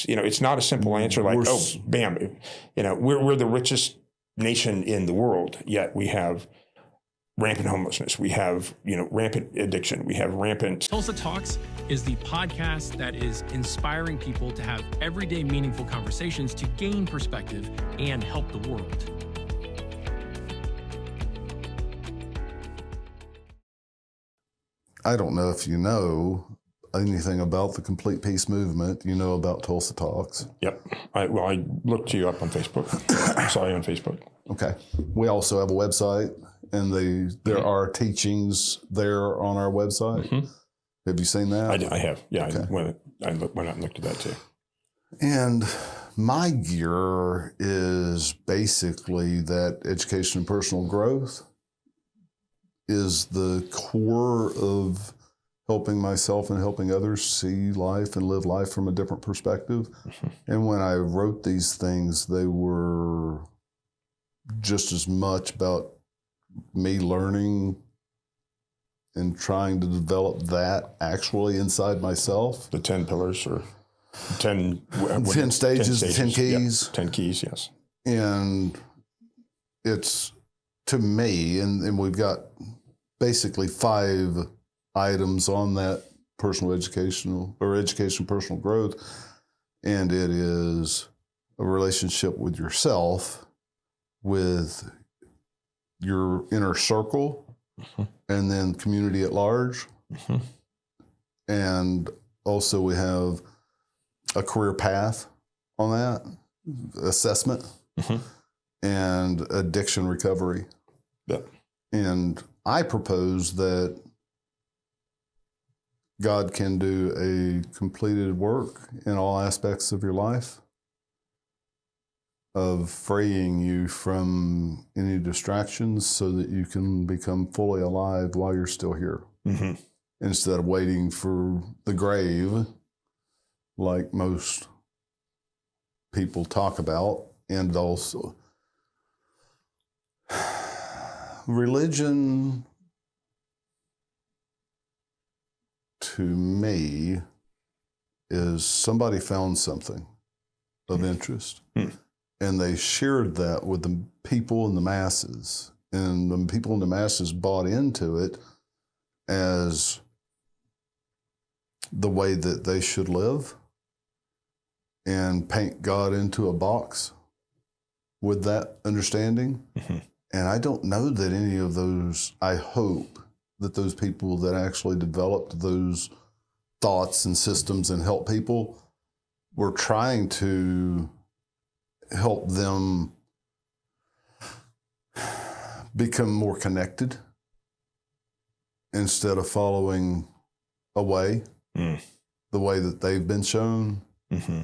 things. It's not a simple answer like, bam. We're the richest nation in the world, yet we have rampant homelessness. We have, rampant addiction. We have rampant. Tulsa Talks is the podcast that is inspiring people to have everyday meaningful conversations to gain perspective and help the world. I don't know if you know anything about the Complete Peace movement. You know about Tulsa Talks. Yep. I looked you up on Facebook. I saw you on Facebook. Okay. We also have a website, and there are teachings there on our website. Mm-hmm. Have you seen that? I have. Yeah. Okay. I went out and looked at that too. And my gear is basically that education and personal growth is the core of helping myself and helping others see life and live life from a different perspective. Mm-hmm. And when I wrote these things, they were just as much about me learning and trying to develop that actually inside myself. The 10 pillars or 10 stages, 10 keys. Yep. 10 keys, yes. And it's, to me, and we've got basically 5 items on that education personal growth. And it is a relationship with yourself, with your inner circle, mm-hmm. and then community at large. Mm-hmm. And also we have a career path on that, assessment, mm-hmm. and addiction recovery. Yep. And I propose that God can do a completed work in all aspects of your life, of freeing you from any distractions so that you can become fully alive while you're still here. Mm-hmm. Instead of waiting for the grave, like most people talk about. And also, religion, to me, is somebody found something of interest. Mm. And they shared that with the people in the masses. And the people in the masses bought into it as the way that they should live and paint God into a box with that understanding. Mm-hmm. And I don't know that any of those, I hope that those people that actually developed those thoughts and systems and help people were trying to help them become more connected instead of following a way, the way that they've been shown. Mm-hmm.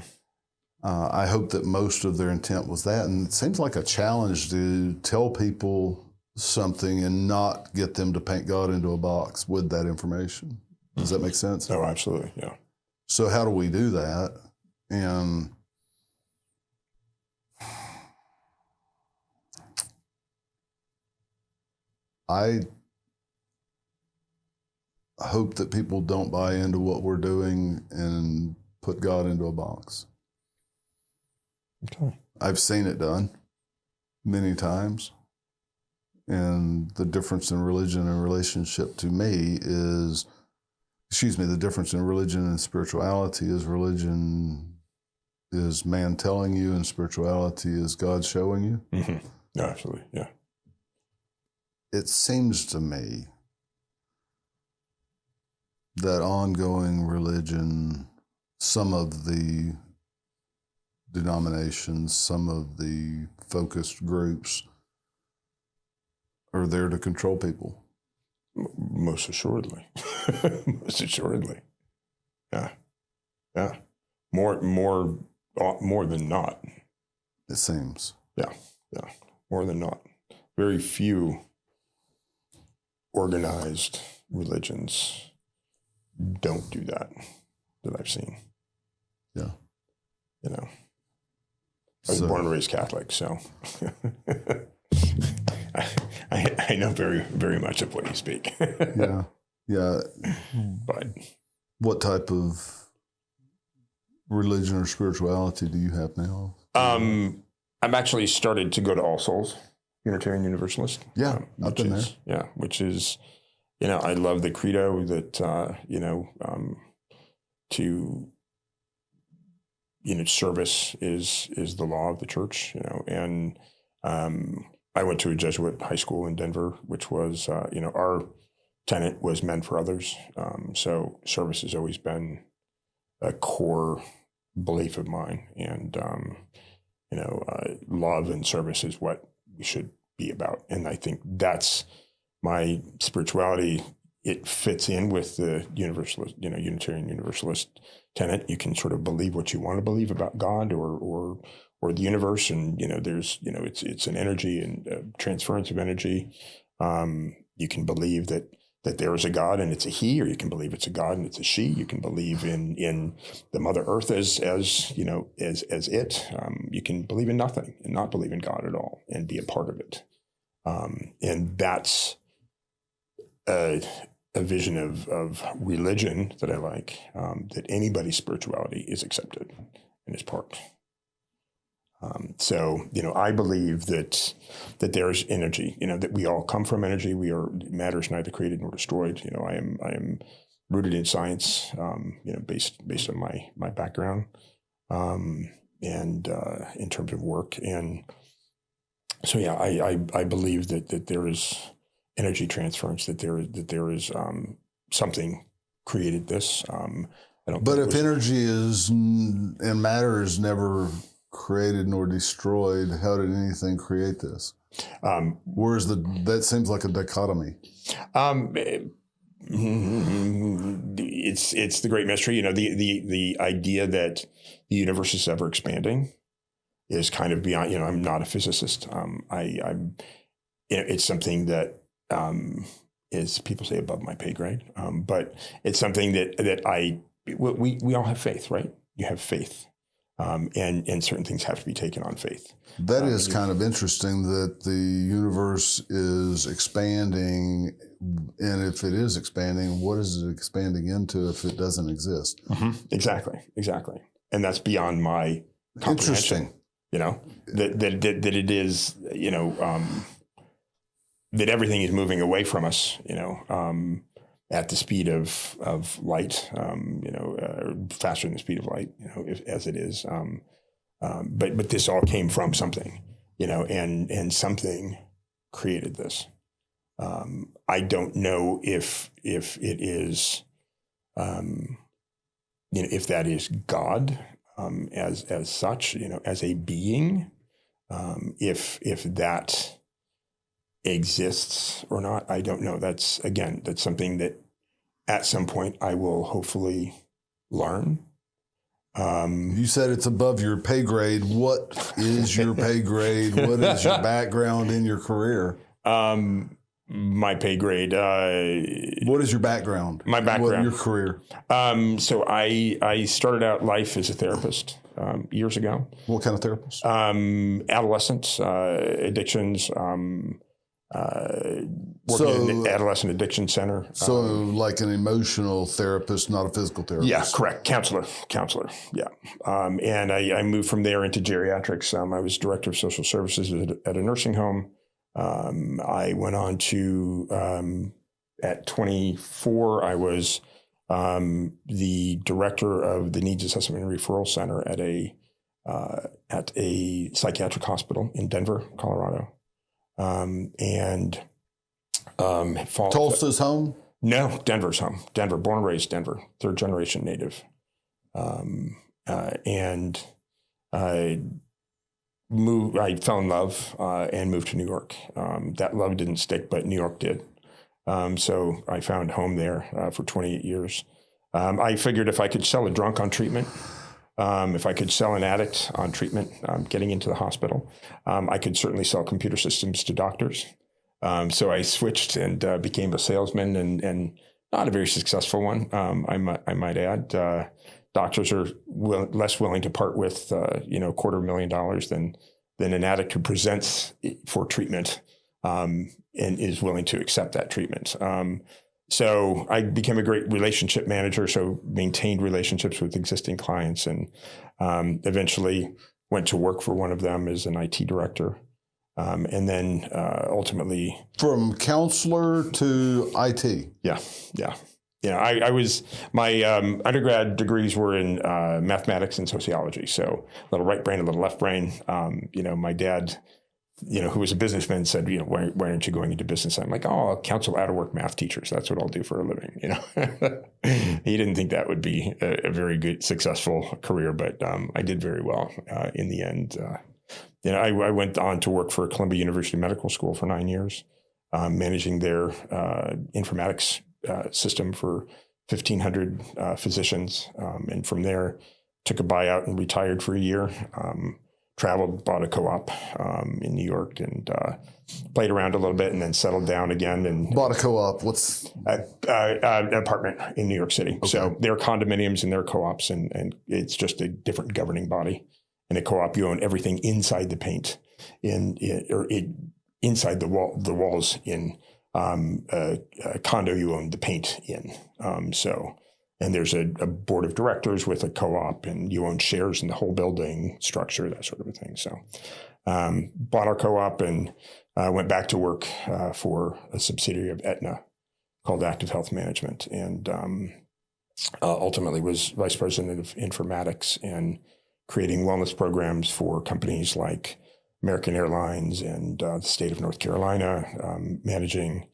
I hope that most of their intent was that. And it seems like a challenge to tell people something and not get them to paint God into a box with that information. Does that make sense? Oh, absolutely, yeah. So how do we do that? And I hope that people don't buy into what we're doing and put God into a box. Okay. I've seen it done many times. And the difference in religion and relationship to me is, the difference in religion and spirituality is religion is man telling you and spirituality is God showing you. Mm-hmm. No, absolutely, yeah. It seems to me that ongoing religion, some of the denominations, some of the focused groups are there to control people. Most assuredly. Most assuredly. Yeah. Yeah. More than not. It seems. Yeah. Yeah. More than not. Very few organized religions don't do that I've seen. Yeah. I was born and raised Catholic, so I know very, very much of what you speak. Yeah. But what type of religion or spirituality do you have now? I'm actually started to go to All Souls, Unitarian Universalist. Yeah, I've been there. Yeah, which is, I love the credo that, service is the law of the church, and I went to a Jesuit high school in Denver, which was, our tenet was men for others. So service has always been a core belief of mine, and love and service is what we should be about. And I think that's my spirituality. It fits in with the Universalist, Unitarian Universalist tenet. You can sort of believe what you want to believe about God or the universe, and there's it's an energy and transference of energy. You can believe that there is a God and it's a he, or you can believe it's a God and it's a she. You can believe in the Mother Earth as it. You can believe in nothing and not believe in God at all and be a part of it. And that's a vision of religion that I like, that anybody's spirituality is accepted and is part. So I believe that there's energy, that we all come from energy. Matter is neither created nor destroyed. I am rooted in science, based on my background, and in terms of work. And so, yeah, I believe that there is energy transference, that there is something created this. But if energy is and matter is never created nor destroyed, how did anything create this? That seems like a dichotomy. It's the great mystery. The idea that the universe is ever expanding is kind of beyond. I'm not a physicist. It's something that is, people say, above my pay grade. But it's something that we all have faith, right? You have faith. And certain things have to be taken on faith. That is kind of interesting that the universe is expanding, and if it is expanding, what is it expanding into if it doesn't exist? Mm-hmm. Exactly. And that's beyond my comprehension. That it is, that everything is moving away from us, at the speed of light, faster than the speed of light, as it is. But this all came from something, and something created this. I don't know if it is, if that is God, as such, as a being, if that exists or not, I don't know. That's something that at some point I will hopefully learn. You said it's above your pay grade. What is your pay grade? What is your background in your career? My pay grade. What is your background? My background. Your career. So I started out life as a therapist years ago. What kind of therapist? Adolescents, addictions, working in the adolescent addiction center. So like an emotional therapist, not a physical therapist. Yeah, correct. Counselor. Yeah. And I moved from there into geriatrics. I was director of social services at a nursing home. I went on to, at 24, I was the director of the Needs Assessment and Referral Center at a psychiatric hospital in Denver, Colorado. Tulsa's home? No, Denver's home. Denver, born and raised Denver, third generation native. And I fell in love and moved to New York. That love didn't stick, but New York did. So I found home there for 28 years. I figured if I could sell a drunk on treatment, if I could sell an addict on treatment, getting into the hospital, I could certainly sell computer systems to doctors. So I switched and became a salesman, and not a very successful one, I might add. Doctors are less willing to part with $250,000 than an addict who presents for treatment and is willing to accept that treatment. So I became a great relationship manager, so maintained relationships with existing clients, and eventually went to work for one of them as an IT director. And then ultimately... From counselor to IT. Yeah. I was, my undergrad degrees were in mathematics and sociology. So a little right brain, a little left brain. My dad, who was a businessman, said, why aren't you going into business? I'm like, oh, I'll counsel out of work math teachers. That's what I'll do for a living. He didn't think that would be a very good, successful career, but I did very well in the end. I went on to work for Columbia University Medical School for 9 years, managing their informatics system for 1,500 physicians. And from there, took a buyout and retired for a year. Traveled, bought a co-op in New York, and played around a little bit, and then settled down again. And bought a co-op. What's an apartment in New York City? Okay. So there are condominiums and there are co-ops, and it's just a different governing body. In a co-op, you own everything inside the paint, inside the walls. In a condo, you own the paint in. And there's a board of directors with a co-op, and you own shares in the whole building structure, that sort of a thing. So bought our co-op and went back to work for a subsidiary of Aetna called Active Health Management, and ultimately was vice president of informatics and creating wellness programs for companies like American Airlines and the state of North Carolina, managing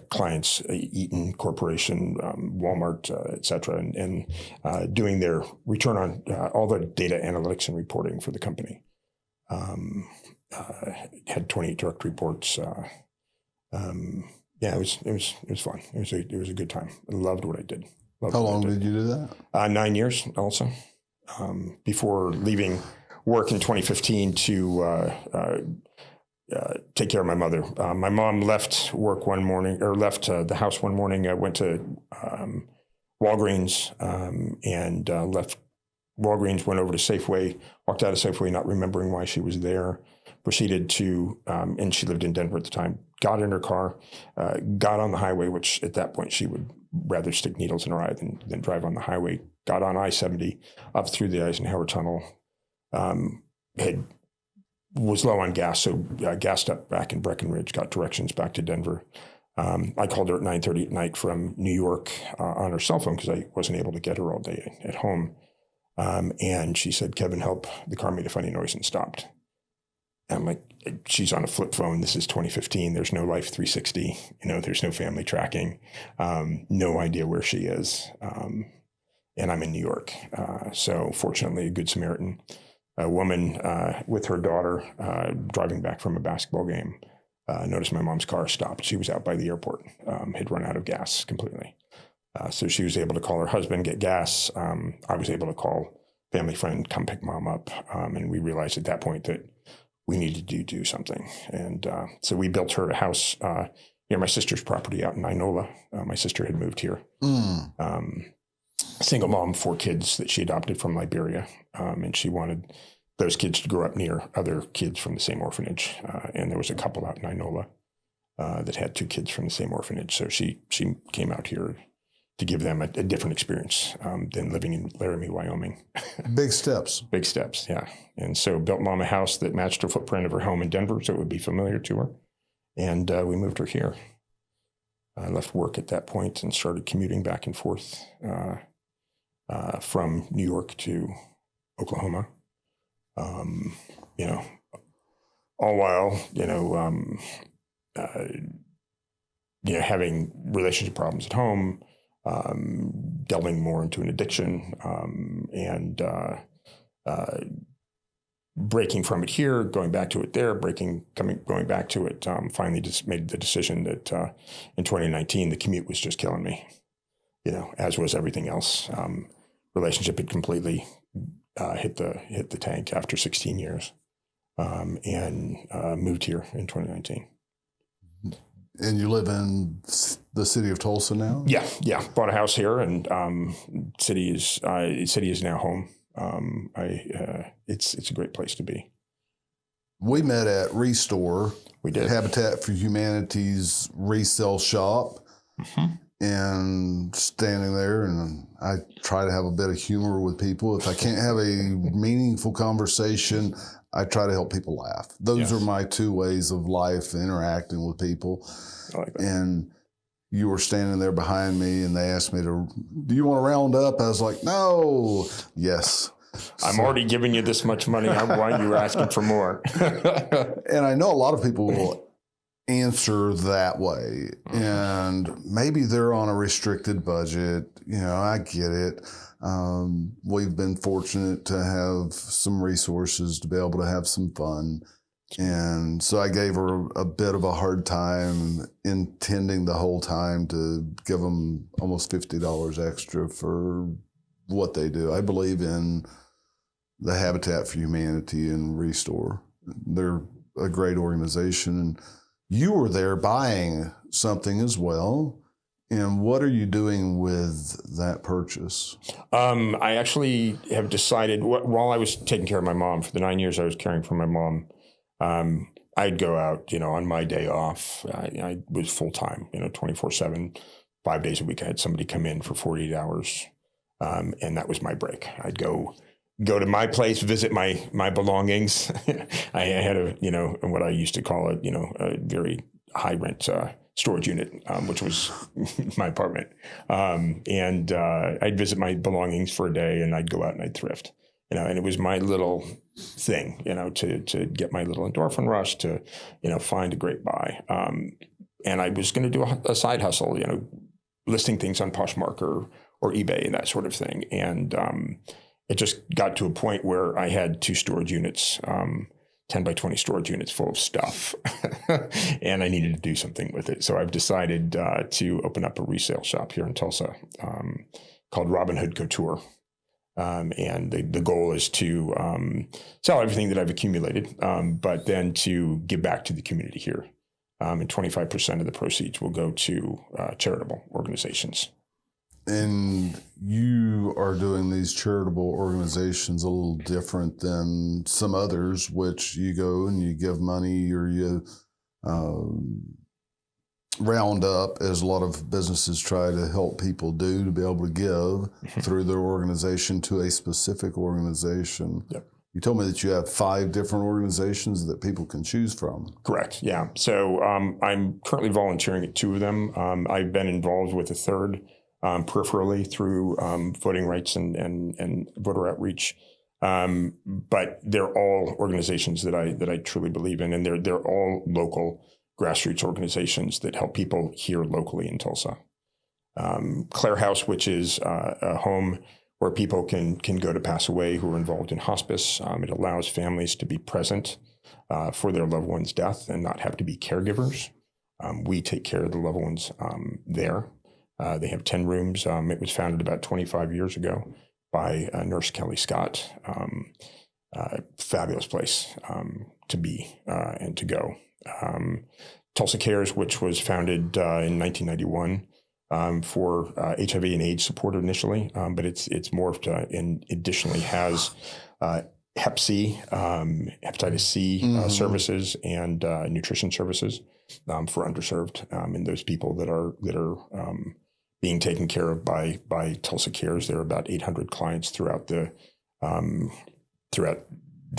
clients, Eaton Corporation, Walmart, et cetera, and doing their return on all the data analytics and reporting for the company. Had 28 direct reports. It was fun. It was a good time. I loved what I did. How long did you do that? 9 years also, before leaving work in 2015 to take care of my mother. My mom left work one morning, or left the house one morning. I went to Walgreens and left Walgreens, went over to Safeway, walked out of Safeway, not remembering why she was there, proceeded to, and she lived in Denver at the time, got in her car, got on the highway, which at that point she would rather stick needles in her eye than drive on the highway, got on I-70 up through the Eisenhower Tunnel, was low on gas, so gassed up back in Breckenridge, got directions back to Denver. I called her at 9:30 at night from New York on her cell phone because I wasn't able to get her all day at home. And she said, "Kevin, help. The car made a funny noise and stopped." And I'm like, she's on a flip phone. This is 2015. There's no Life 360. There's no family tracking. No idea where she is. And I'm in New York. So fortunately, a Good Samaritan, a woman with her daughter driving back from a basketball game, noticed my mom's car stopped. She was out by the airport, had run out of gas completely. So she was able to call her husband, get gas. I was able to call family friend, come pick mom up. And we realized at that point that we needed to do something. And so we built her a house near my sister's property out in Inola. My sister had moved here. Single mom, 4 kids that she adopted from Liberia. And she wanted those kids to grow up near other kids from the same orphanage. And there was a couple out in Inola that had 2 kids from the same orphanage. So she came out here to give them a different experience than living in Laramie, Wyoming. Big steps. Big steps, yeah. And so built mom a house that matched her footprint of her home in Denver, so it would be familiar to her. And we moved her here. I left work at that point and started commuting back and forth from New York to Oklahoma. All while, having relationship problems at home, delving more into an addiction, and breaking from it here, going back to it there, going back to it. Finally just made the decision that in 2019, the commute was just killing me, as was everything else. Relationship had completely hit the tank after 16 years, and moved here in 2019. And you live in the city of Tulsa now? Yeah. Bought a house here, and city is now home. It's a great place to be. We met at Restore. We did. Habitat for Humanity's resale shop. and standing there, and I try to have a bit of humor with people. If I can't have a meaningful conversation, I try to help people laugh. Those are my two ways of life, interacting with people. I like that. And you were standing there behind me, and they asked me do you want to round up? I was like, no. Yes. I'm already giving you this much money. Why are you asking for more? And I know a lot of people will answer that way, and maybe they're on a restricted budget. I get it. We've been fortunate to have some resources to be able to have some fun. And so I gave her a bit of a hard time, intending the whole time to give them almost $50 extra for what they do. I believe in the Habitat for Humanity and Restore. They're a great organization. And you were there buying something as well. And what are you doing with that purchase? I actually have decided, while I was taking care of my mom, for the 9 years I was caring for my mom, I'd go out, on my day off. I was full-time, 24/7, 5 days a week. I had somebody come in for 48 hours, and that was my break. I'd go to my place, visit my belongings. I had what I used to call a very high rent storage unit, which was my apartment. And I'd visit my belongings for a day, and I'd go out and I'd thrift. And it was my little thing, to get my little endorphin rush, to, find a great buy. And I was going to do a side hustle, listing things on Poshmark or eBay and that sort of thing. And it just got to a point where I had 2 storage units, 10 by 20 storage units full of stuff, and I needed to do something with it. So I've decided to open up a resale shop here in Tulsa called Robin Hood Couture. And the goal is to sell everything that I've accumulated, but then to give back to the community here. And 25% of the proceeds will go to charitable organizations. And you are doing these charitable organizations a little different than some others, which you go and you give money, or you round up, as a lot of businesses try to help people do, to be able to give through their organization to a specific organization. Yep. You told me that you have 5 different organizations that people can choose from. Correct. Yeah. So I'm currently volunteering at 2 of them. I've been involved with a third peripherally through voting rights and voter outreach. But they're all organizations that I truly believe in, and they're all local grassroots organizations that help people here locally in Tulsa. Clare House, which is a home where people can go to pass away who are involved in hospice. It allows families to be present for their loved one's death and not have to be caregivers. We take care of the loved ones there. They have 10 rooms. It was founded about 25 years ago by Nurse Kelly Scott. Fabulous place to be and to go. Tulsa Cares, which was founded in 1991 for HIV and AIDS support initially, but it's morphed and additionally has Hep C, hepatitis C services and nutrition services for underserved and those people that are being taken care of by Tulsa Cares. There are about 800 clients throughout the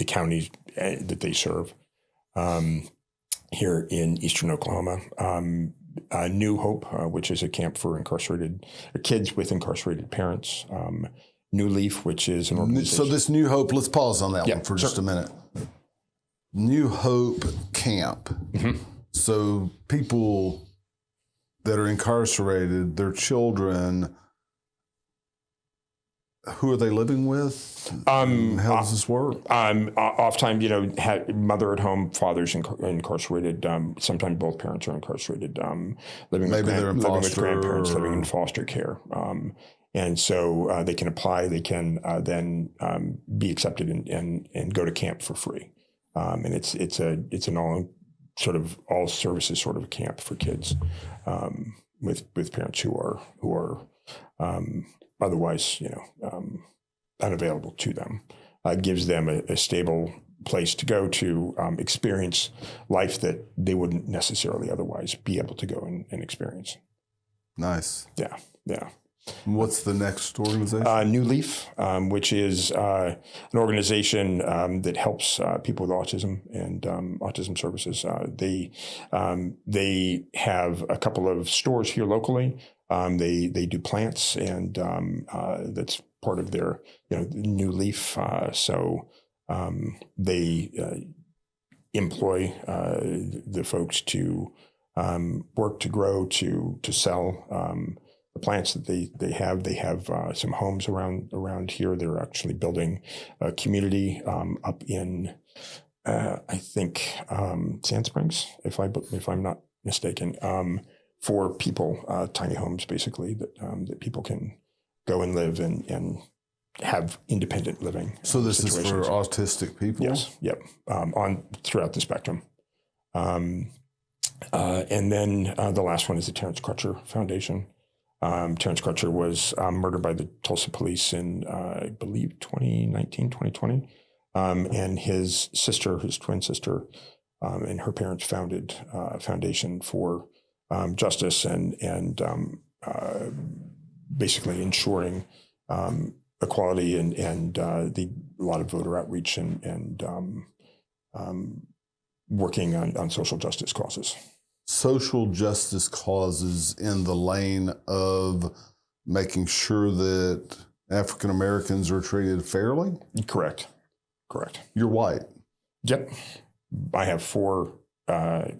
counties that they serve. Here in Eastern Oklahoma, New Hope, which is a camp for kids with incarcerated parents. New Leaf, which is an organization. So this New Hope, let's pause on that one for just a minute. New Hope Camp. Mm-hmm. So people that are incarcerated, their children, who are they living with? How does this work? Oftentimes, mother at home, father's incarcerated. Sometimes both parents are incarcerated. Living with grandparents, living in foster care. And so they can apply. They can then be accepted and go to camp for free. And it's an all services sort of a camp for kids with parents who are otherwise, unavailable to them. Gives them a stable place to go to experience life that they wouldn't necessarily otherwise be able to go and experience. Nice. Yeah, yeah. What's the next organization? New Leaf, which is an organization that helps people with autism and autism services. They have a couple of stores here locally. They do plants, and that's part of their New Leaf. So they employ the folks to work, to grow, to sell. The plants that they have some homes around here. They're actually building a community up in I think Sand Springs, if I'm not mistaken, for people, tiny homes basically that people can go and live and have independent living. So this is for autistic people? Yes. Yep. On throughout the spectrum. And then the last one is the Terrence Crutcher Foundation. Terrence Crutcher was murdered by the Tulsa police in, I believe, 2019, 2020. And his twin sister, and her parents founded a foundation for justice and basically ensuring equality and a lot of voter outreach and working on social justice causes. Social justice causes in the lane of making sure that African Americans are treated fairly? Correct. You're white? Yep. I have 4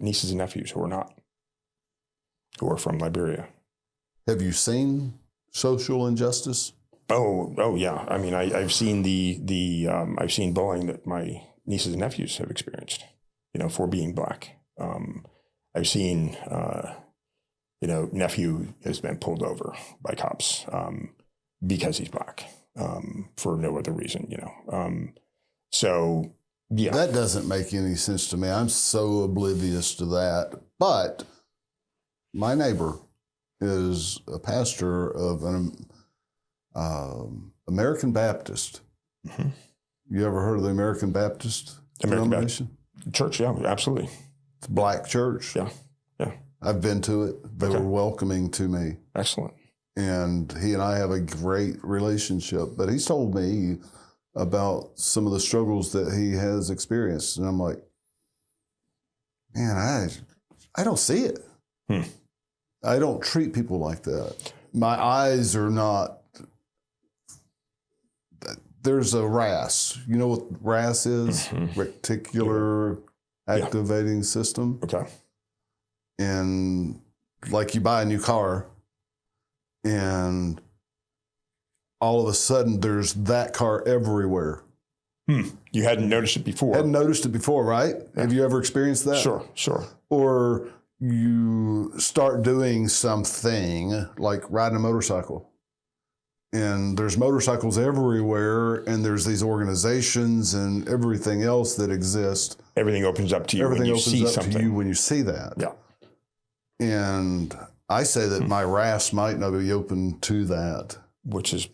nieces and nephews who are from Liberia. Have you seen social injustice? Oh yeah. I mean, I've seen I've seen bullying that my nieces and nephews have experienced, for being Black. I've seen, nephew has been pulled over by cops because he's Black for no other reason, So, yeah. That doesn't make any sense to me. I'm so oblivious to that. But my neighbor is a pastor of an American Baptist. Mm-hmm. You ever heard of the American Baptist denomination? Church, yeah, absolutely. It's a Black church. Yeah. I've been to it. They were welcoming to me. Excellent. And he and I have a great relationship. But he's told me about some of the struggles that he has experienced. And I'm like, man, I don't see it. I don't treat people like that. My eyes are not, there's a RAS. You know what RAS is? Mm-hmm. Reticular activating system. Okay. And like you buy a new car and all of a sudden there's that car everywhere. You hadn't noticed it before. Hadn't noticed it before, right? Yeah. Have you ever experienced that? Sure. Or you start doing something like riding a motorcycle. And there's motorcycles everywhere, and there's these organizations and everything else that exist. Everything opens up to you when you see something. To you when you see that. Yeah. And I say that my RAS might not be open to that.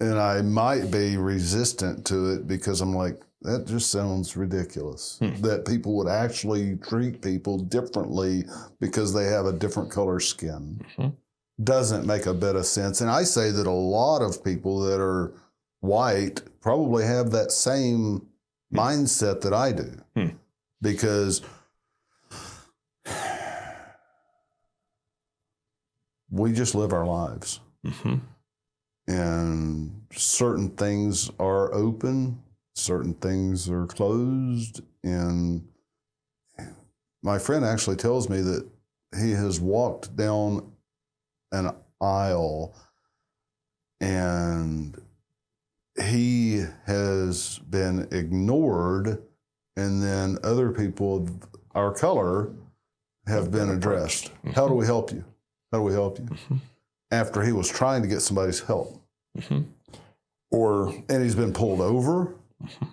And I might be resistant to it because I'm like, that just sounds ridiculous. That people would actually treat people differently because they have a different color skin. Mm-hmm. Doesn't make a bit of sense. And I say that a lot of people that are white probably have that same mindset that I do. Because we just live our lives. Mm-hmm. And certain things are open, certain things are closed. And my friend actually tells me that he has walked down an aisle and he has been ignored, and then other people of our color have been addressed. Mm-hmm. How do we help you? How do we help you? Mm-hmm. After he was trying to get somebody's help. Mm-hmm. And he's been pulled over. Mm-hmm.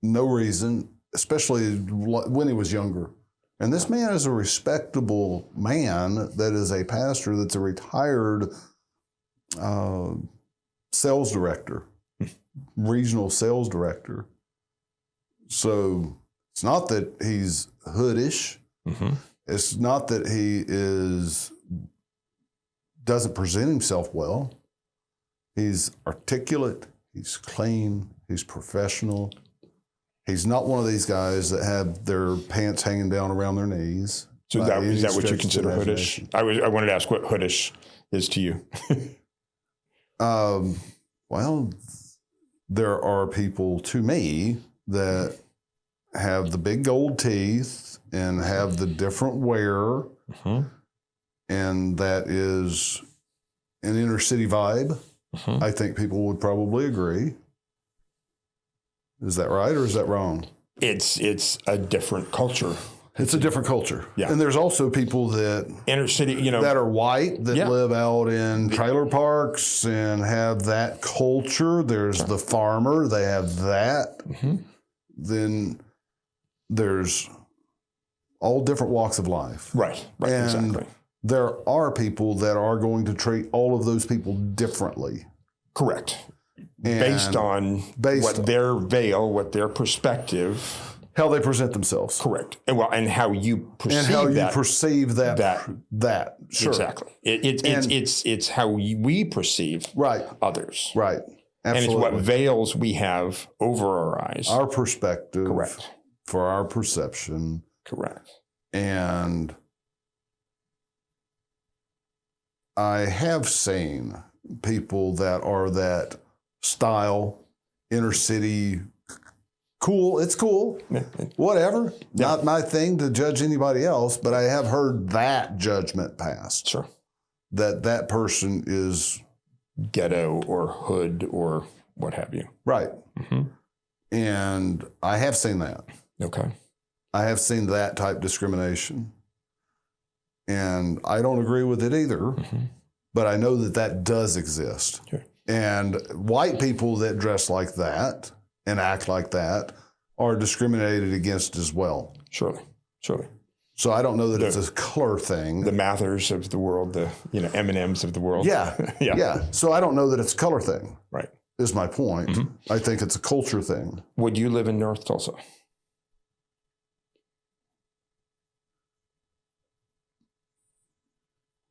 No reason, especially when he was younger. And this man is a respectable man that is a pastor that's a retired sales director, regional sales director. So it's not that he's hoodish. Mm-hmm. It's not that he doesn't present himself well. He's articulate. He's clean. He's professional. He's not one of these guys that have their pants hanging down around their knees. So is that what you consider hoodish? I wanted to ask what hoodish is to you. Well, there are people to me that have the big gold teeth and have the different wear, and that is an inner city vibe. I think people would probably agree. Is that right or is that wrong? It's a different culture. It's a different culture. Yeah. And there's also people that inner city, that are white, that live out in trailer parks and have that culture. There's the farmer, they have that. Then there's all different walks of life. Right, and exactly. There are people that are going to treat all of those people differently. Correct. Based on what their veil, what their perspective, how they present themselves. Correct. And how you perceive that. Sure. Exactly. It's how we perceive others. Right. Absolutely. And it's what veils we have over our eyes. Our perspective. Correct. For our perception. Correct. And I have seen people that are that style, inner city, cool, it's cool, whatever. Not my thing to judge anybody else, but I have heard that judgment passed. Sure. That person is ghetto or hood or what have you. Right. And I have seen that. Okay. I have seen that type discrimination. And I don't agree with it either, but I know that does exist. Okay. And white people that dress like that and act like that are discriminated against as well. Surely. So I don't know that it's a color thing. The Mathers of the world, the M&Ms of the world. Yeah. So I don't know that it's a color thing. Right. Is my point. I think it's a culture thing. Would you live in North Tulsa?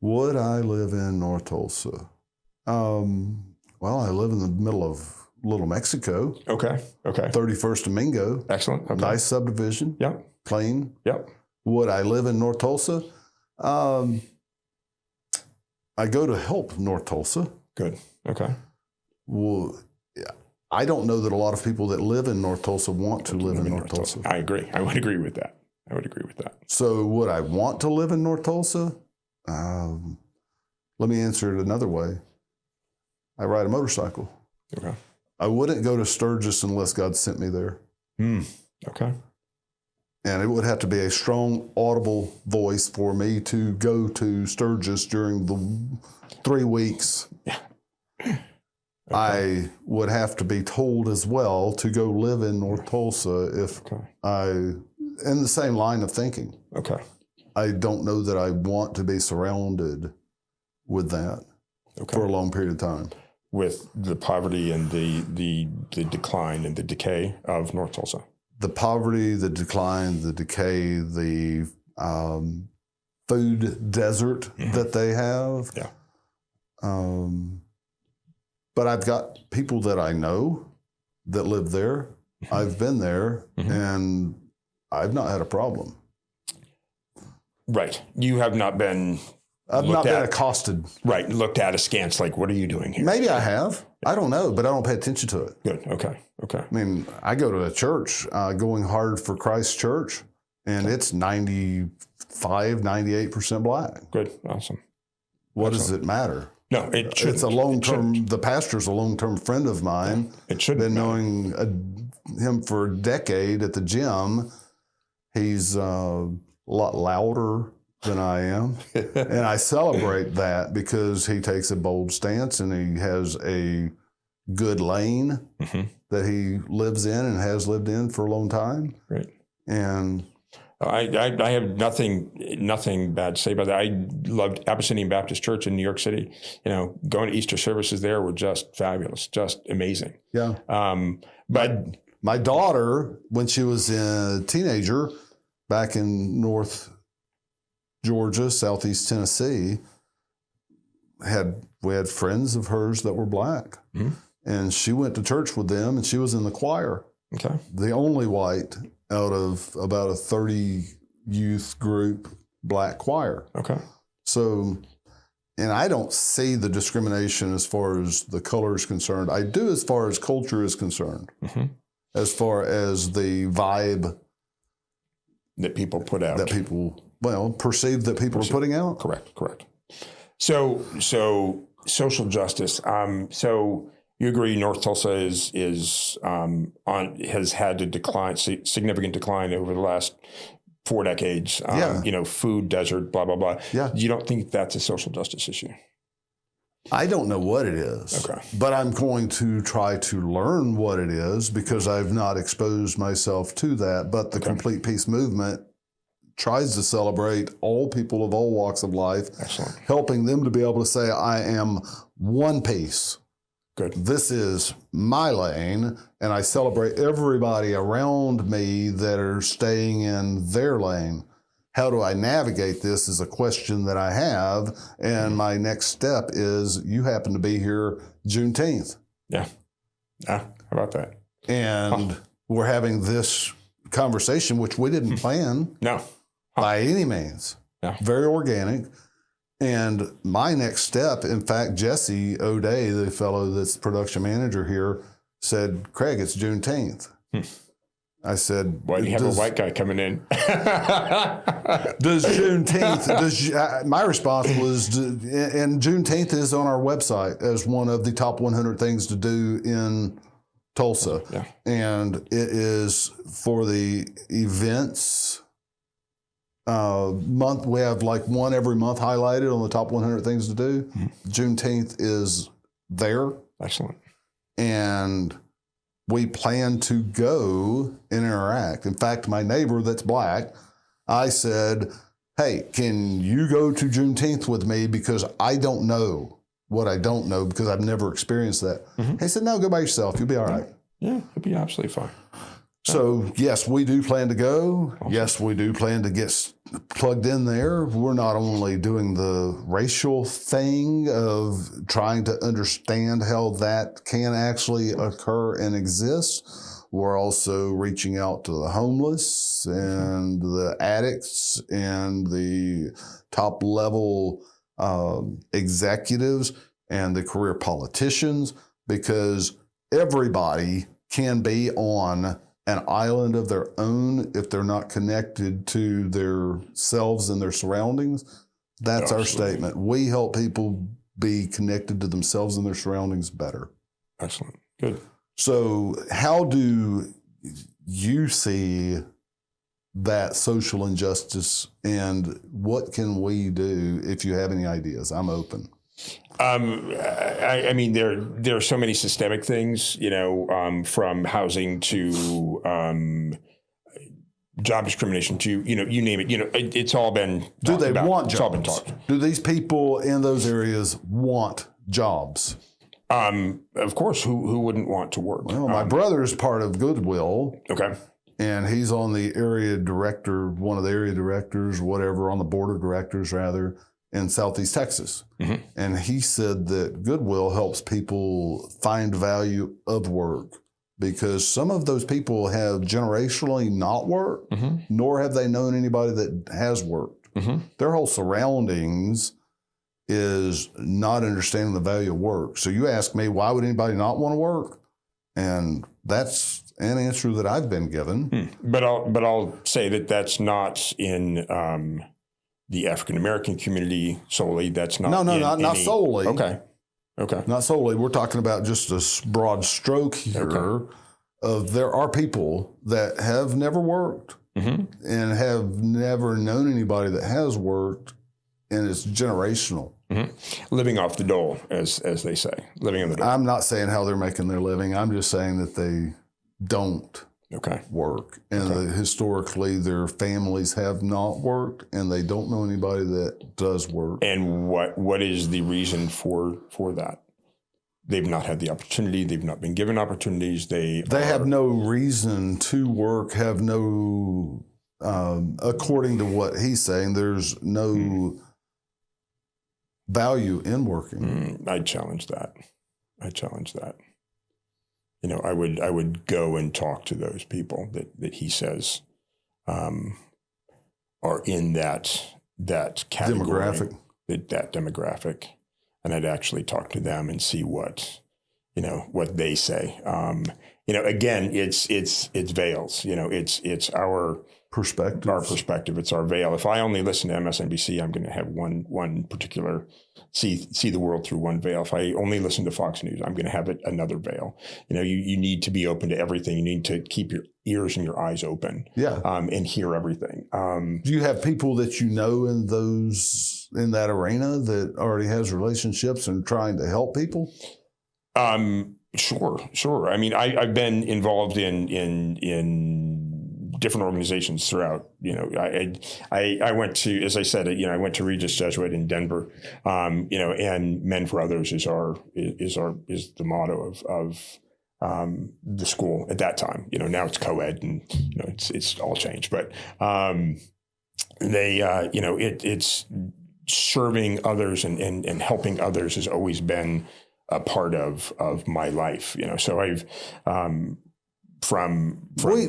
Would I live in North Tulsa? Well, I live in the middle of Little Mexico. Okay. 31st Domingo. Excellent. Okay. Nice subdivision. Yep. Clean. Yep. Would I live in North Tulsa? I go to help North Tulsa. Good. Okay. Well, I don't know that a lot of people that live in North Tulsa want to live in North Tulsa. I agree. I would agree with that. So would I want to live in North Tulsa? Let me answer it another way. I ride a motorcycle. Okay. I wouldn't go to Sturgis unless God sent me there. Okay. And it would have to be a strong, audible voice for me to go to Sturgis during the 3 weeks. Yeah. Okay. I would have to be told as well to go live in North Tulsa if in the same line of thinking. Okay. I don't know that I want to be surrounded with that for a long period of time. With the poverty and the decline and the decay of North Tulsa. The poverty, the decline, the decay, the food desert that they have. Yeah. But I've got people that I know that live there. I've been there, and I've not had a problem. Right. You have not been... I've not been accosted. Right. Looked at askance, like, what are you doing here? Maybe I have. I don't know, but I don't pay attention to it. Good. Okay. I mean, I go to a church, Going Hard for Christ Church, and it's 95, 98% black. Good. Awesome. What does it matter? No, it shouldn't. It's a long-term, the pastor's a long-term friend of mine. It shouldn't. Been knowing him for a decade at the gym. He's a lot louder than I am. And I celebrate that because he takes a bold stance and he has a good lane that he lives in and has lived in for a long time. Right. And I have nothing bad to say about that. I loved Abyssinian Baptist Church in New York City. Going to Easter services there were just fabulous, just amazing. Yeah. But my daughter, when she was a teenager back in North Georgia, Southeast Tennessee, we had friends of hers that were Black, and she went to church with them, and she was in the choir. Okay. The only white out of about a 30 youth group Black choir. Okay. So, and I don't see the discrimination as far as the color is concerned. I do as far as culture is concerned, as far as the vibe that people put out. That people, perceive that people are putting out. Correct. So social justice. So you agree North Tulsa has had a significant decline over the last 4 decades. Food desert, blah, blah, blah. Yeah. You don't think that's a social justice issue? I don't know what it is. Okay. But I'm going to try to learn what it is because I've not exposed myself to that. But the Complete Peace movement tries to celebrate all people of all walks of life. Excellent. Helping them to be able to say, I am one piece. Good. This is my lane, and I celebrate everybody around me that are staying in their lane. How do I navigate this is a question that I have, and my next step is you happen to be here Juneteenth. Yeah. How about that? And we're having this conversation, which we didn't plan by any means. Yeah. Very organic. And my next step, in fact, Jesse O'Day, the fellow that's production manager here, said, Craig, it's Juneteenth. I said, why do you have a white guy coming in? Does Juneteenth, my response was, and Juneteenth is on our website as one of the top 100 things to do in Tulsa. Yeah. And it is for the events month. We have like one every month highlighted on the top 100 things to do. Juneteenth is there. Excellent. And we plan to go and interact. In fact, my neighbor that's Black, I said, hey, can you go to Juneteenth with me? Because I don't know what I don't know because I've never experienced that. He said, no, go by yourself. You'll be all right. Yeah, you'll be absolutely fine. So, yes, we do plan to go. Awesome. Yes, we do plan to get plugged in there. We're not only doing the racial thing of trying to understand how that can actually occur and exist. We're also reaching out to the homeless and the addicts and the top level executives and the career politicians, because everybody can be on an island of their own if they're not connected to their selves and their surroundings. That's our statement. We help people be connected to themselves and their surroundings better. Excellent. Good. So how do you see that social injustice, and what can we do if you have any ideas? I'm open. I mean, there are so many systemic things, from housing to job discrimination to, you name it. It's all been talked Do they about. want jobs? It's all been talked. Do these people in those areas want jobs? Of course, who wouldn't want to work? Well, my brother is part of Goodwill. Okay. And he's on the area director, one of the area directors, whatever, on the board of directors, rather, in Southeast Texas. And he said that Goodwill helps people find value of work because some of those people have generationally not worked, nor have they known anybody that has worked. Their whole surroundings is not understanding the value of work. So you ask me, why would anybody not want to work? And that's an answer that I've been given. But I'll say that that's not in the African American community solely. That's not not solely. Okay. Not solely. We're talking about just a broad stroke here. Of there are people that have never worked and have never known anybody that has worked, and it's generational. Living off the dole, as they say. Living on the dole. I'm not saying how they're making their living. I'm just saying that they don't work. And historically, their families have not worked, and they don't know anybody that does work. And what is the reason for that? They've not had the opportunity. They've not been given opportunities. They have no reason to work, have no, according to what he's saying, there's no value in working. I challenge that. You know, I would go and talk to those people that he says are in that category, that demographic, and I'd actually talk to them and see what they say. You know, again, it's veils. You know, it's our perspective. It's our veil. If I only listen to MSNBC, I'm going to have one particular see the world through one veil. If I only listen to Fox News, I'm going to have another veil. You know, you need to be open to everything. You need to keep your ears and your eyes open. Yeah. And hear everything. Do you have people that you know in that arena that already has relationships and trying to help people? Sure. I mean, I've been involved in different organizations throughout. You know, I went to, as I said, I went to Regis Jesuit in Denver. You know, and Men for Others is the motto of the school at that time. You know, now it's co-ed, and you know it's all changed. But it's serving others and helping others has always been a part of my life, you know. So I've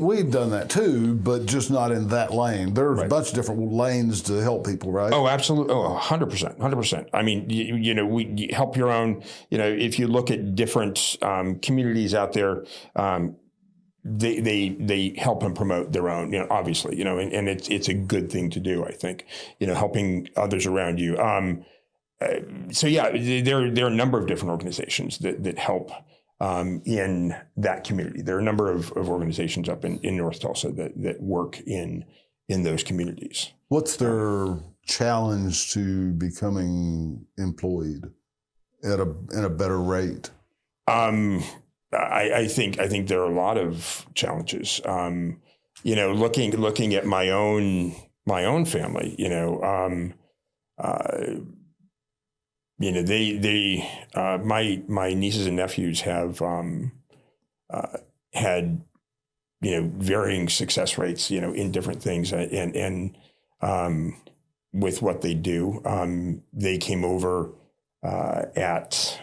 we've done that too, but just not in that lane. There's a bunch of different lanes to help people, right? Oh, absolutely. Oh, 100%. I mean, you help your own. You know, if you look at different communities out there, they help and promote their own. You know, obviously, you know, and it's a good thing to do. I think, you know, helping others around you. So yeah, there are a number of different organizations that help in that community. There are a number of organizations up in North Tulsa that work in those communities. What's their challenge to becoming employed in a better rate? I think there are a lot of challenges. You know, looking at my own family, you know. You know, my nieces and nephews have had, you know, varying success rates, you know, in different things, and with what they do. They came over at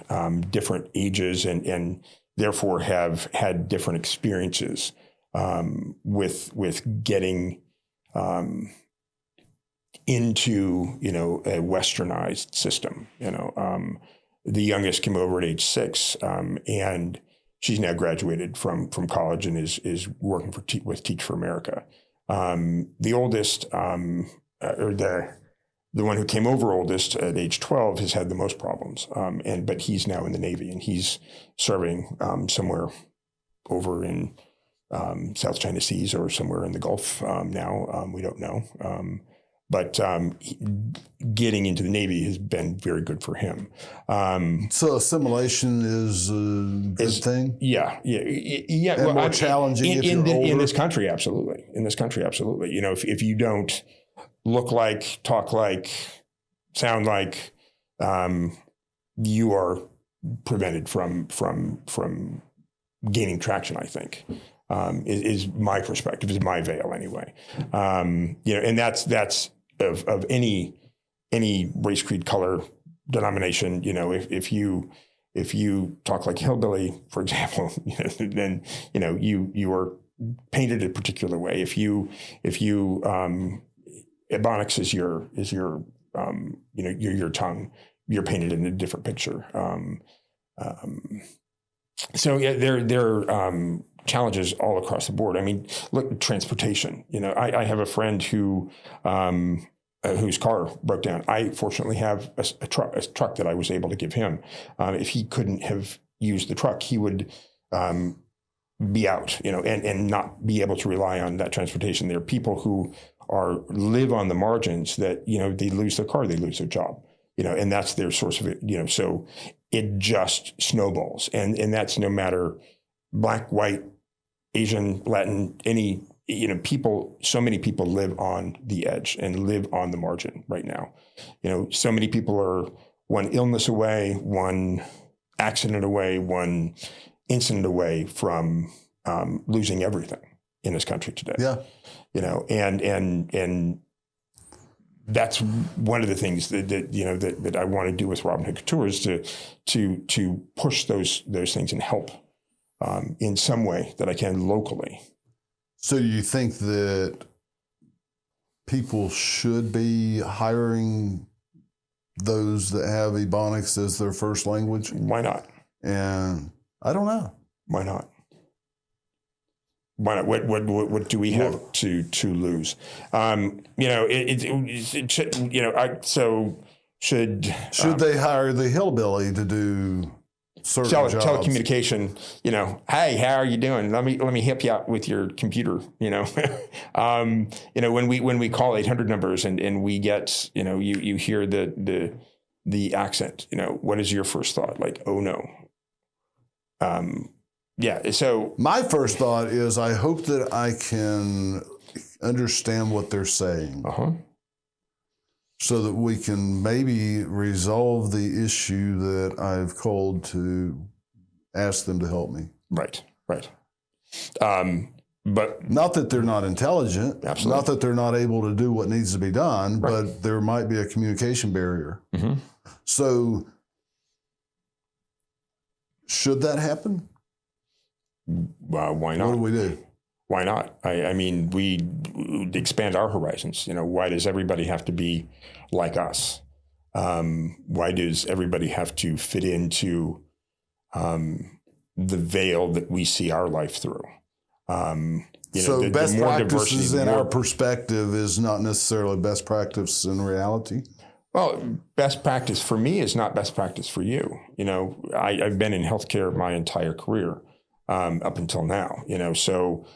different ages and therefore have had different experiences with getting into, you know, a westernized system. You know, the youngest came over at age 6, and she's now graduated from college and is working with Teach for America. The oldest, or the one who came over oldest at age 12 has had the most problems, but he's now in the Navy and he's serving somewhere over in South China Seas or somewhere in the Gulf now. We don't know. But getting into the Navy has been very good for him. So assimilation is a good thing? Yeah. And more challenging if you're older? In this country, absolutely. You know, if you don't look like, talk like, sound like, you are prevented from gaining traction, I think. Is my perspective, is my veil anyway. You know, and that's of any race, creed, color, denomination. You know, if you talk like hillbilly, for example, you know, then you know you are painted a particular way. If you Ebonics is your you know your tongue, you're painted in a different picture. So yeah, there challenges all across the board. I mean, look, transportation. You know, I have a friend whose car broke down. I fortunately have a truck that I was able to give him. If he couldn't have used the truck, he would be out, you know, and not be able to rely on that transportation. There are people who live on the margins that, you know, they lose their car, they lose their job, you know, and that's their source of it, you know, so it just snowballs. And that's no matter Black, white, Asian, Latin, any, you know, people, so many people live on the edge and live on the margin right now. You know, so many people are one illness away, one accident away, one incident away from losing everything in this country today. Yeah. You know, and that's one of the things that I want to do with Robin Hood Couture is to push those things and help in some way that I can locally. So you think that people should be hiring those that have Ebonics as their first language? Why not? And I don't know. Why not? Why not? What do we have to lose? Should they hire the hillbilly to do certain jobs? Telecommunication, hey, how are you doing? Let me help you out with your computer. When we call 800 numbers and we get, you hear the accent, what is your first thought? Like, oh no. So my first thought is I hope that I can understand what they're saying. So that we can maybe resolve the issue that I've called to ask them to help me. Right. But not that they're not intelligent, absolutely. Not that they're not able to do what needs to be done, right. But there might be a communication barrier. So should that happen? Why not? What do we do? Why not? I mean, we expand our horizons. Why does everybody have to be like us? Why does everybody have to fit into the veil that we see our life through? So best practices in our perspective is not necessarily best practice in reality? Well, best practice for me is not best practice for you. I've been in healthcare my entire career up until now. So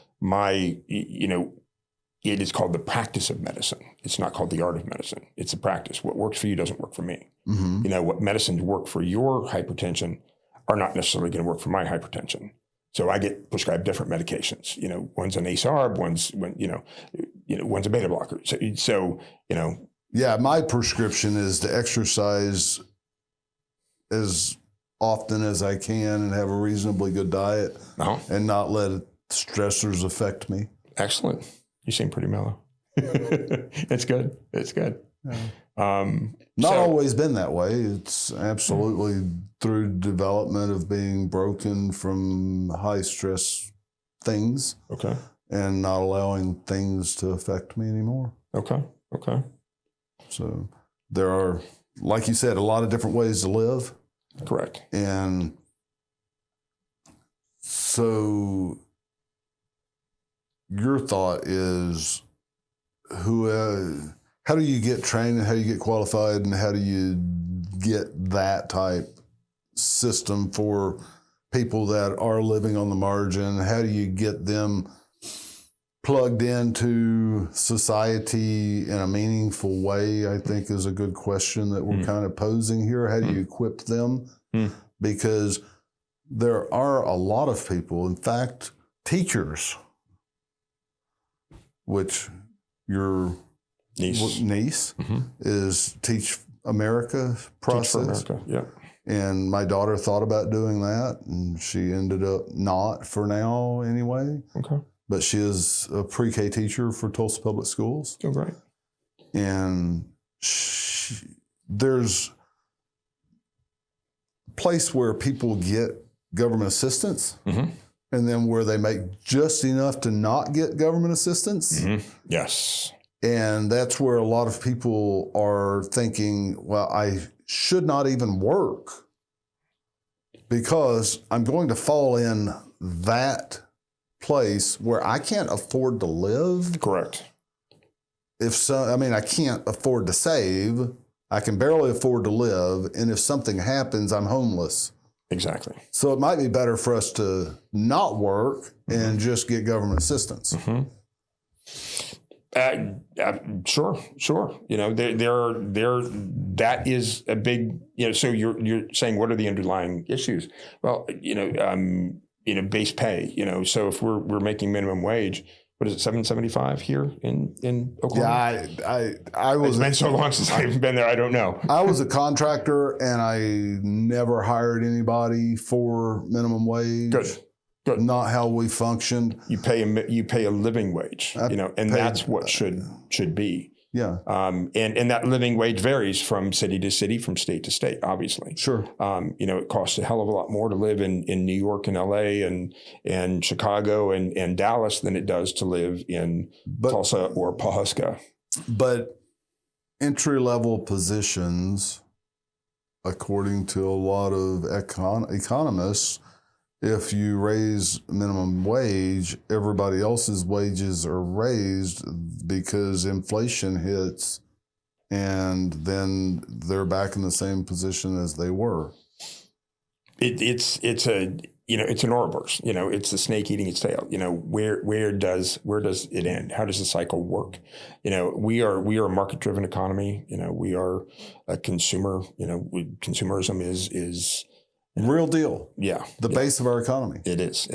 it is called the practice of medicine. It's not called the art of medicine. It's a practice. What works for you doesn't work for me. What medicines work for your hypertension are not necessarily going to work for my hypertension. So I get prescribed different medications. One's an ACE/ARB, one's a beta blocker. So. Yeah, my prescription is to exercise as often as I can and have a reasonably good diet and not let stressors affect me. Excellent. You seem pretty mellow. It's good. Yeah. Not always been that way. It's absolutely through development of being broken from high stress things. Okay. And not allowing things to affect me anymore. Okay. So there are, like you said, a lot of different ways to live. Correct. And so your thought is how do you get trained and how do you get qualified and how do you get that type system for people that are living on the margin? How do you get them plugged into society in a meaningful way, I think is a good question that we're kind of posing here. How do you equip them? Because there are a lot of people, in fact, teachers, which your niece is Teach America process. Teach for America, yeah. And my daughter thought about doing that, and she ended up not for now anyway. Okay. But she is a pre-K teacher for Tulsa Public Schools. Oh, right. And there's a place where people get government assistance and then where they make just enough to not get government assistance. Yes. And that's where a lot of people are thinking, well, I should not even work because I'm going to fall in that place where I can't afford to live. Correct. I can't afford to save. I can barely afford to live. And if something happens, I'm homeless. Exactly. So it might be better for us to not work and just get government assistance. Sure. That is a big, so you're saying, what are the underlying issues? Well, base pay, so if we're making minimum wage, what is it, $7.75 here in Oklahoma? Yeah, I was. It's been so long since I've been there. I don't know. I was a contractor and I never hired anybody for minimum wage. Good. Not how we functioned. You pay a living wage, and that's what should be. Yeah. And that living wage varies from city to city, from state to state, obviously. Sure. It costs a hell of a lot more to live in New York and LA and Chicago and Dallas than it does to live in Tulsa or Pawhuska. But entry-level positions, according to a lot of economists, if you raise minimum wage, everybody else's wages are raised because inflation hits, and then they're back in the same position as they were. It's an Ouroboros. It's the snake eating its tail. Where does it end? How does the cycle work? We are a market driven economy. We are a consumer. Consumerism is real deal. Yeah, the base of our economy. It is.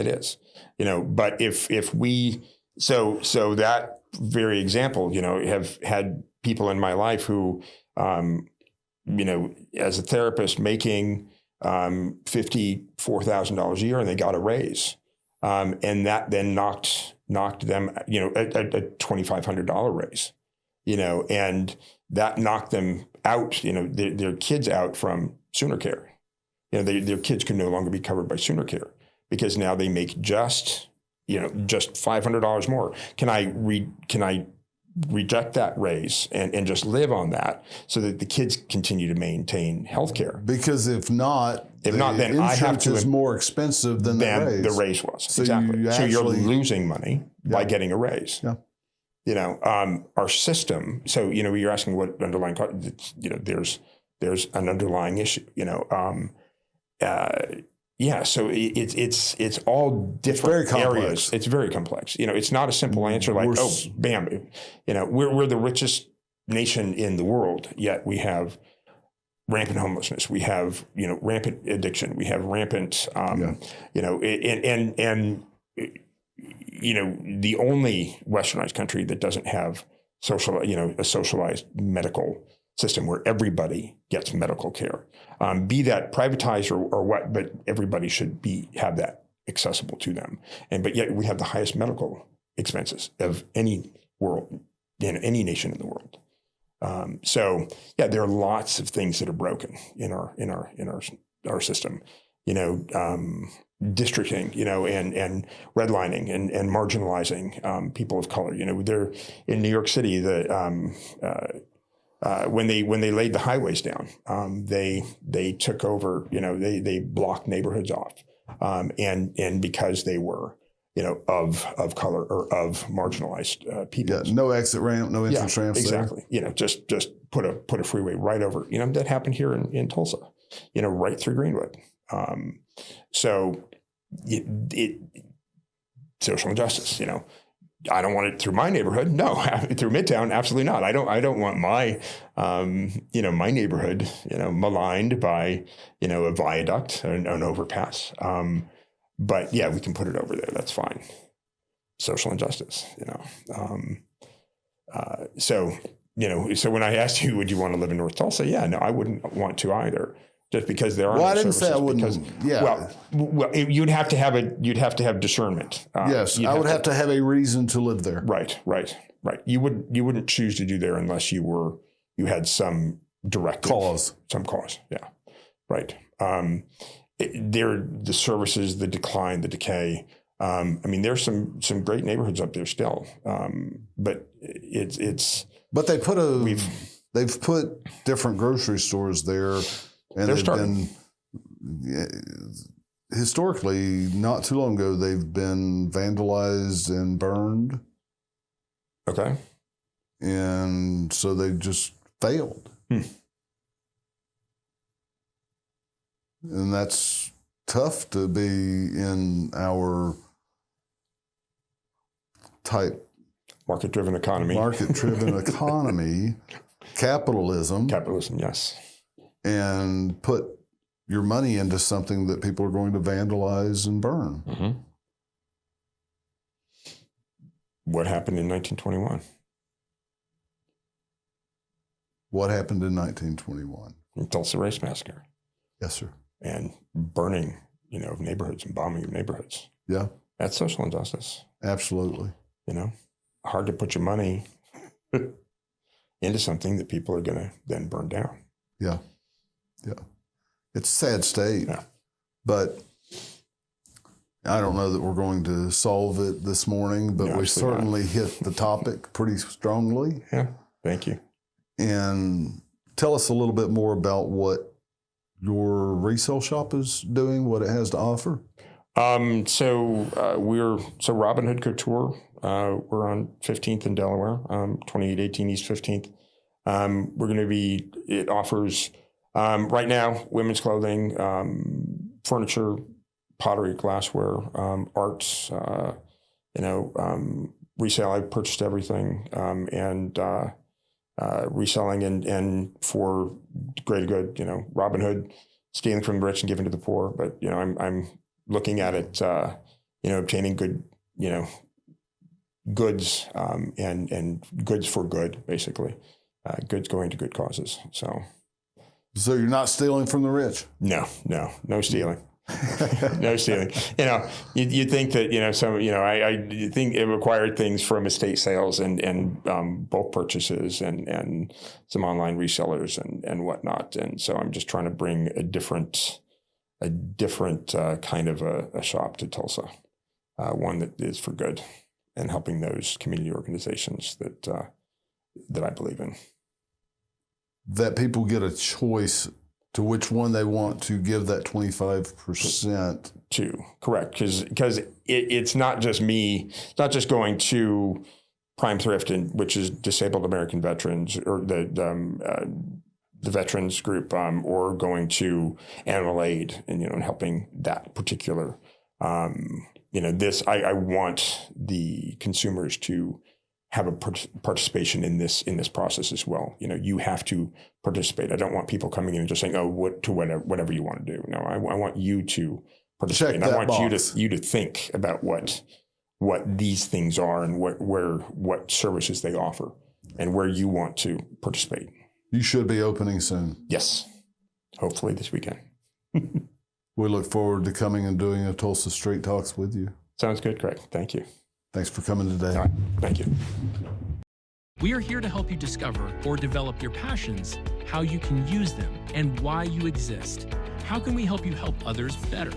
But if we so that very example, have had people in my life who, as a therapist making $54,000 a year, and they got a raise, and that then knocked them, a $2,500 raise, and that knocked them out, their kids out from Sooner Care. Their kids can no longer be covered by Sooner Care because now they make just $500 more. Can I reject that raise and just live on that so that the kids continue to maintain health care? Because if not, then I have to is more expensive than the raise was. So exactly. So you're losing money by getting a raise. Yeah. Our system. So you're asking what underlying. There's an underlying issue. So it's all different areas. It's very complex. It's not a simple answer like, bam. We're the richest nation in the world, yet we have rampant homelessness. We have, rampant addiction. We have rampant, the only westernized country that doesn't have a socialized medical system where everybody gets medical care, be that privatized or what, but everybody should have that accessible to them. But yet we have the highest medical expenses of any any nation in the world. There are lots of things that are broken in our system. Districting, and redlining and marginalizing people of color. They're in New York City. When they laid the highways down, they took over. They blocked neighborhoods off, and because they were of color or of marginalized people. Yeah, no exit ramp, no entrance ramps. Exactly. There. Just put a freeway right over. That happened here in Tulsa. Right through Greenwood. Social injustice. I don't want it through my neighborhood. No, through Midtown, absolutely not. I don't want my, my neighborhood, maligned by, a viaduct, an overpass. But yeah, we can put it over there. That's fine. Social injustice, So when I asked you, would you want to live in North Tulsa? Yeah, no, I wouldn't want to either. Just because there are. Well, I didn't say I wouldn't. Well, you'd have to have discernment. Yes, I would have to have a reason to live there. Right. You wouldn't choose to do there unless you had some directive cause. Some cause. Yeah. Right. The services, the decline, the decay. There's some great neighborhoods up there still, but it's. But they've put different grocery stores there. And they've been, historically, not too long ago, they've been vandalized and burned. Okay. And so they just failed. And that's tough to be in our type. Market-driven economy. Capitalism. Capitalism, yes. And put your money into something that people are going to vandalize and burn. Mm-hmm. What happened in 1921? What happened in 1921? The Tulsa Race Massacre. Yes, sir. And burning, of neighborhoods and bombing of neighborhoods. Yeah. That's social injustice. Absolutely. Hard to put your money into something that people are going to then burn down. Yeah. Yeah. It's a sad state, Yeah. but I don't know that we're going to solve it this morning, but No, we absolutely certainly hit the topic pretty strongly. Yeah. Thank you. And tell us a little bit more about what your resale shop is doing, what it has to offer. So Robin Hood Couture, we're on 15th in Delaware, 2818 East 15th. It offers, right now, women's clothing, furniture, pottery, glassware, arts, resale. I purchased everything, and reselling and for greater good, Robin Hood, stealing from the rich and giving to the poor. But, I'm looking at it, obtaining good, goods, and goods for good, basically, goods going to good causes. So you're not stealing from the rich? No stealing. No stealing. You think that, I think it required things from estate sales and bulk purchases and some online resellers and whatnot. And so I'm just trying to bring a different kind of a shop to Tulsa, one that is for good and helping those community organizations that I believe in. That people get a choice to which one they want to give that 25% to. Correct, because it's not just me. It's not just going to Prime Thrift, which is disabled American veterans, or the veterans group, or going to Animal Aid and helping that particular. I want the consumers to have a participation in this process as well. You have to participate. I don't want people coming in and just saying, "Oh, whatever you want to do." No, I want you to participate. I want you to think about what these things are and what services they offer and where you want to participate. You should be opening soon. Yes, hopefully this weekend. We look forward to coming and doing a Tulsa Street Talks with you. Sounds good, Craig. Thank you. Thanks for coming today. All right. Thank you. We are here to help you discover or develop your passions, how you can use them, and why you exist. How can we help you help others better?